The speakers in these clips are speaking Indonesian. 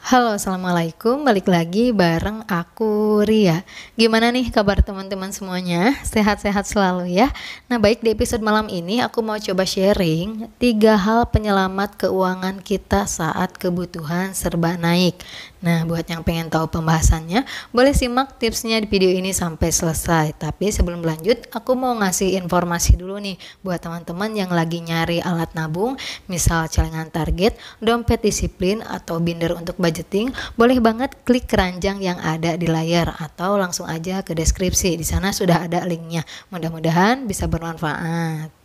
Halo, assalamualaikum. Balik lagi bareng aku Ria. Gimana nih kabar teman-teman semuanya? Sehat-sehat selalu ya. Nah, baik, di episode malam ini aku mau coba sharing 3 hal penyelamat keuangan kita saat kebutuhan serba naik. Nah, buat yang pengen tahu pembahasannya, boleh simak tipsnya di video ini sampai selesai. Tapi sebelum lanjut, aku mau ngasih informasi dulu nih buat teman-teman yang lagi nyari alat nabung, misal celengan target, dompet disiplin, atau binder untuk budgeting. Boleh banget klik keranjang yang ada di layar atau langsung aja ke deskripsi. Di sana sudah ada linknya. Mudah-mudahan bisa bermanfaat.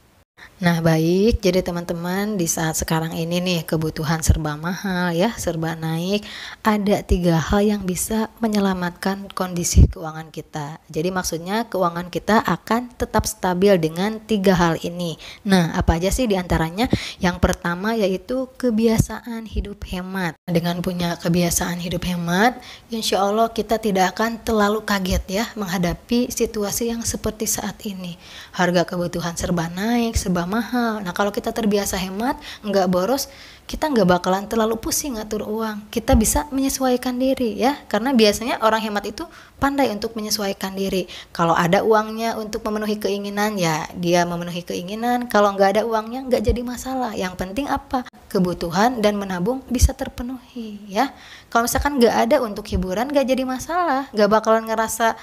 Nah, baik, jadi teman-teman, di saat sekarang ini nih kebutuhan serba mahal ya, serba naik. Ada 3 hal yang bisa menyelamatkan kondisi keuangan kita. Jadi maksudnya keuangan kita akan tetap stabil dengan 3 hal ini. Nah, apa aja sih diantaranya? Yang pertama yaitu kebiasaan hidup hemat. Dengan punya kebiasaan hidup hemat, insya Allah kita tidak akan terlalu kaget ya menghadapi situasi yang seperti saat ini. Harga kebutuhan serba naik, serba mahal. Nah, kalau kita terbiasa hemat, nggak boros, kita nggak bakalan terlalu pusing ngatur uang. Kita bisa menyesuaikan diri ya, karena biasanya orang hemat itu pandai untuk menyesuaikan diri. Kalau ada uangnya untuk memenuhi keinginan, ya dia memenuhi keinginan. Kalau nggak ada uangnya, nggak jadi masalah. Yang penting apa? Kebutuhan dan menabung bisa terpenuhi ya. Kalau misalkan nggak ada untuk hiburan, nggak jadi masalah. Nggak bakalan ngerasa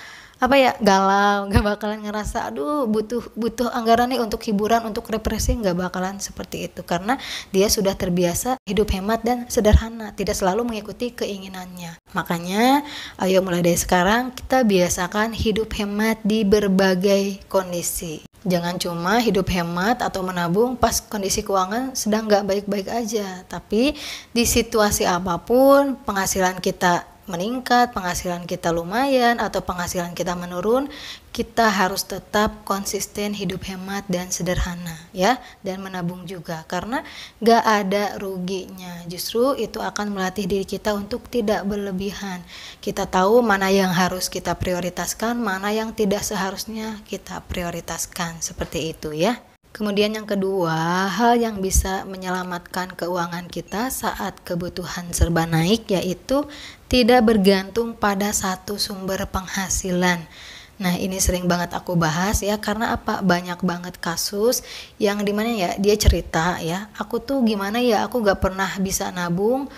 galau, nggak bakalan ngerasa aduh butuh anggaran nih untuk hiburan, untuk refreshing, nggak bakalan seperti itu, karena dia sudah terbiasa hidup hemat dan sederhana, tidak selalu mengikuti keinginannya. Makanya ayo mulai dari sekarang kita biasakan hidup hemat di berbagai kondisi. Jangan cuma hidup hemat atau menabung pas kondisi keuangan sedang nggak baik-baik aja, tapi di situasi apapun penghasilan kita meningkat, penghasilan kita lumayan, atau penghasilan kita menurun, kita harus tetap konsisten hidup hemat dan sederhana ya, dan menabung juga, karena gak ada ruginya. Justru itu akan melatih diri kita untuk tidak berlebihan. Kita tahu mana yang harus kita prioritaskan, mana yang tidak seharusnya kita prioritaskan, seperti itu ya. Kemudian yang kedua, hal yang bisa menyelamatkan keuangan kita saat kebutuhan serba naik yaitu tidak bergantung pada satu sumber penghasilan. Nah, ini sering banget aku bahas ya, karena apa? Banyak banget kasus yang dimana ya dia cerita ya, aku tuh gimana ya, aku gak pernah bisa nabung,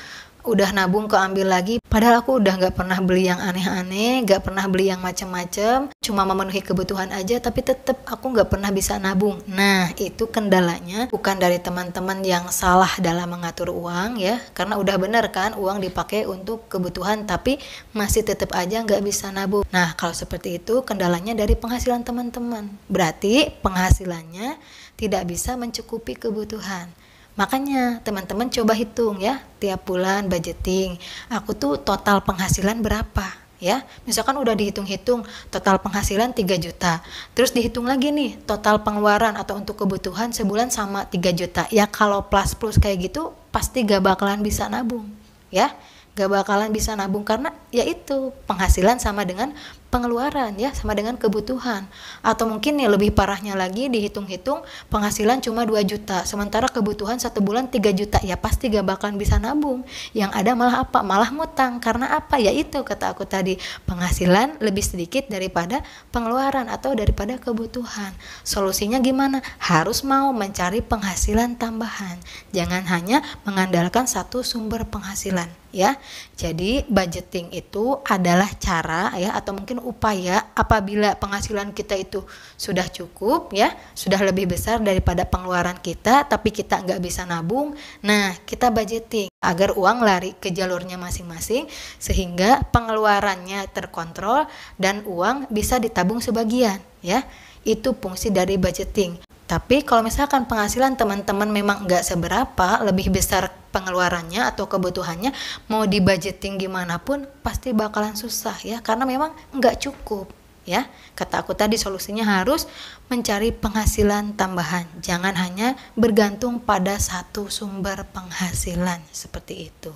udah nabung keambil lagi, padahal aku udah gak pernah beli yang aneh-aneh, gak pernah beli yang macem-macem, cuma memenuhi kebutuhan aja, tapi tetep aku gak pernah bisa nabung. Nah, itu kendalanya bukan dari teman-teman yang salah dalam mengatur uang ya, karena udah bener kan uang dipakai untuk kebutuhan, tapi masih tetep aja gak bisa nabung. Nah, kalau seperti itu kendalanya dari penghasilan teman-teman, berarti penghasilannya tidak bisa mencukupi kebutuhan. Makanya teman-teman coba hitung ya, tiap bulan budgeting, aku tuh total penghasilan berapa ya. Misalkan udah dihitung-hitung total penghasilan 3 juta, terus dihitung lagi nih total pengeluaran atau untuk kebutuhan sebulan sama 3 juta. Ya kalau plus kayak gitu pasti gak bakalan bisa nabung ya, gak bakalan bisa nabung, karena yaitu penghasilan sama dengan pengeluaran ya, sama dengan kebutuhan. Atau mungkin nih lebih parahnya lagi, dihitung-hitung penghasilan cuma 2 juta sementara kebutuhan 1 bulan 3 juta, ya pasti gak bakalan bisa nabung. Yang ada malah apa? Malah ngutang. Karena apa? Yaitu kata aku tadi, penghasilan lebih sedikit daripada pengeluaran atau daripada kebutuhan. Solusinya gimana? Harus mau mencari penghasilan tambahan, jangan hanya mengandalkan satu sumber penghasilan ya. Jadi budgeting itu adalah cara ya, atau mungkin upaya apabila penghasilan kita itu sudah cukup ya, sudah lebih besar daripada pengeluaran kita, tapi kita nggak bisa nabung. Nah, kita budgeting agar uang lari ke jalurnya masing-masing, sehingga pengeluarannya terkontrol dan uang bisa ditabung sebagian ya. Itu fungsi dari budgeting. Tapi kalau misalkan penghasilan teman-teman memang nggak seberapa, lebih besar pengeluarannya atau kebutuhannya, mau dibudgeting gimana pun pasti bakalan susah ya, karena memang nggak cukup ya. Kata aku tadi, solusinya harus mencari penghasilan tambahan, jangan hanya bergantung pada satu sumber penghasilan, seperti itu.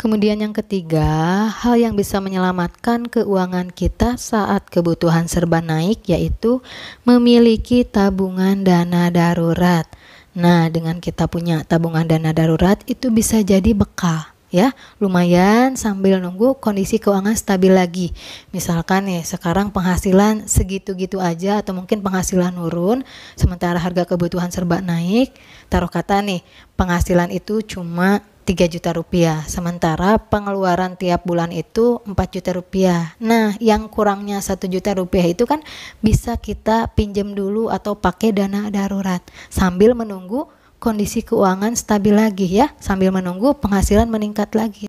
Kemudian yang ketiga, hal yang bisa menyelamatkan keuangan kita saat kebutuhan serba naik yaitu memiliki tabungan dana darurat. Nah, dengan kita punya tabungan dana darurat itu bisa jadi bekal ya, lumayan sambil nunggu kondisi keuangan stabil lagi. Misalkan nih sekarang penghasilan segitu-gitu aja atau mungkin penghasilan nurun sementara harga kebutuhan serba naik. Taruh kata nih penghasilan itu cuma 3 juta rupiah, sementara pengeluaran tiap bulan itu 4 juta rupiah. Nah, yang kurangnya 1 juta rupiah itu kan bisa kita pinjam dulu atau pakai dana darurat sambil menunggu kondisi keuangan stabil lagi ya, sambil menunggu penghasilan meningkat lagi.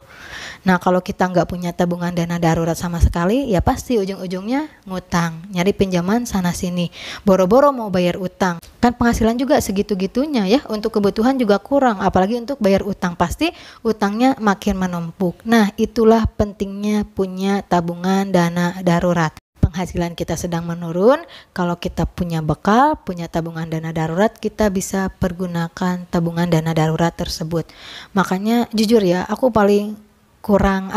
Nah, kalau kita nggak punya tabungan dana darurat sama sekali, ya pasti ujung-ujungnya ngutang, nyari pinjaman sana sini, boro-boro mau bayar utang. Kan penghasilan juga segitu-gitunya ya, untuk kebutuhan juga kurang, apalagi untuk bayar utang, pasti utangnya makin menumpuk. Nah, itulah pentingnya punya tabungan dana darurat. Penghasilan kita sedang menurun, kalau kita punya bekal, punya tabungan dana darurat, kita bisa pergunakan tabungan dana darurat tersebut. Makanya jujur ya, aku paling kurang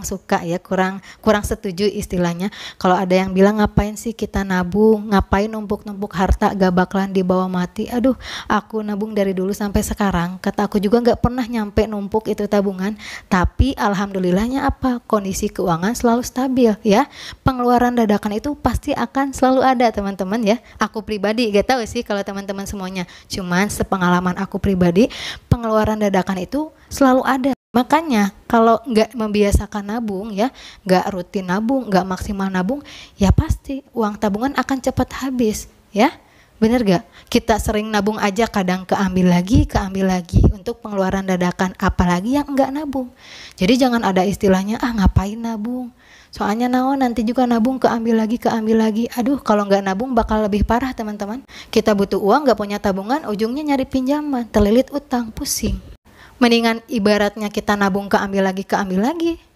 suka ya, kurang setuju istilahnya kalau ada yang bilang ngapain sih kita nabung, ngapain numpuk-numpuk harta gak bakalan dibawa mati. Aduh, aku nabung dari dulu sampai sekarang, kata aku juga gak pernah nyampe numpuk itu tabungan, tapi alhamdulillahnya apa, kondisi keuangan selalu stabil ya. Pengeluaran dadakan itu pasti akan selalu ada teman-teman ya. Aku pribadi gak tahu sih kalau teman-teman semuanya, cuman sepengalaman aku pribadi, pengeluaran dadakan itu selalu ada. Makanya kalau nggak membiasakan nabung ya, nggak rutin nabung, nggak maksimal nabung, ya pasti uang tabungan akan cepat habis ya. Bener gak? Kita sering nabung aja kadang keambil lagi untuk pengeluaran dadakan, apalagi yang nggak nabung. Jadi jangan ada istilahnya ngapain nabung, soalnya nanti juga nabung keambil lagi. Aduh, kalau nggak nabung bakal lebih parah teman-teman. Kita butuh uang, nggak punya tabungan, ujungnya nyari pinjaman, terlilit utang, pusing. Mendingan ibaratnya kita nabung keambil lagi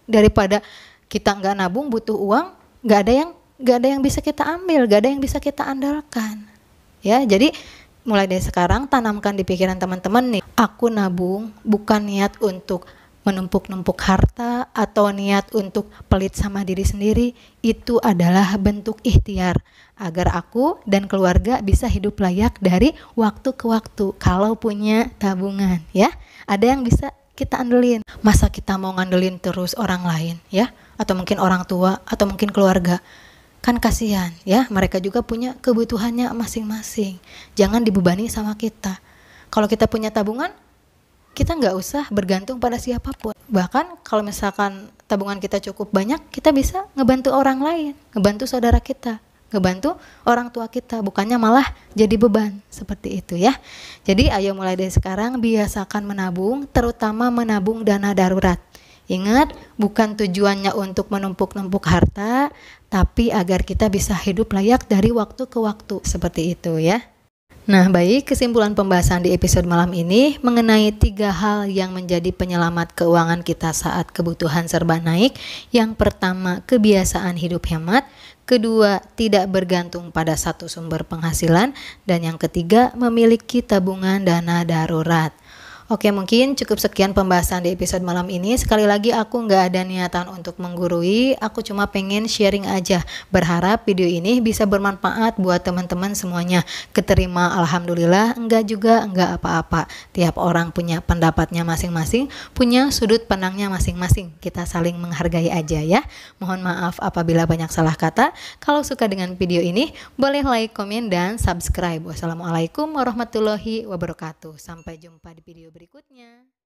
daripada kita nggak nabung, butuh uang, nggak ada yang bisa kita ambil, nggak ada yang bisa kita andalkan ya. Jadi mulai dari sekarang tanamkan di pikiran teman-teman nih, aku nabung bukan niat untuk menumpuk-numpuk harta atau niat untuk pelit sama diri sendiri. Itu adalah bentuk ikhtiar agar aku dan keluarga bisa hidup layak dari waktu ke waktu kalau punya tabungan ya. Ada yang bisa kita andelin. Masa kita mau ngandelin terus orang lain ya, atau mungkin orang tua atau mungkin keluarga, kan kasihan ya, mereka juga punya kebutuhannya masing-masing. Jangan dibebani sama kita. Kalau kita punya tabungan, kita nggak usah bergantung pada siapapun. Bahkan kalau misalkan tabungan kita cukup banyak, kita bisa ngebantu orang lain, ngebantu saudara kita, ngebantu orang tua kita, bukannya malah jadi beban seperti itu ya. Jadi ayo mulai dari sekarang biasakan menabung, terutama menabung dana darurat. Ingat, bukan tujuannya untuk menumpuk-numpuk harta, tapi agar kita bisa hidup layak dari waktu ke waktu, seperti itu ya. Nah, baik, kesimpulan pembahasan di episode malam ini mengenai 3 hal yang menjadi penyelamat keuangan kita saat kebutuhan serba naik. Yang pertama, kebiasaan hidup hemat. Kedua, tidak bergantung pada satu sumber penghasilan. Dan yang ketiga, memiliki tabungan dana darurat. Oke, mungkin cukup sekian pembahasan di episode malam ini. Sekali lagi aku nggak ada niatan untuk menggurui, aku cuma pengen sharing aja. Berharap video ini bisa bermanfaat buat teman-teman semuanya. Keterima alhamdulillah, enggak juga enggak apa-apa. Tiap orang punya pendapatnya masing-masing, punya sudut pandangnya masing-masing. Kita saling menghargai aja ya. Mohon maaf apabila banyak salah kata. Kalau suka dengan video ini, boleh like, komen, dan subscribe. Wassalamualaikum warahmatullahi wabarakatuh. Sampai jumpa di video berikutnya.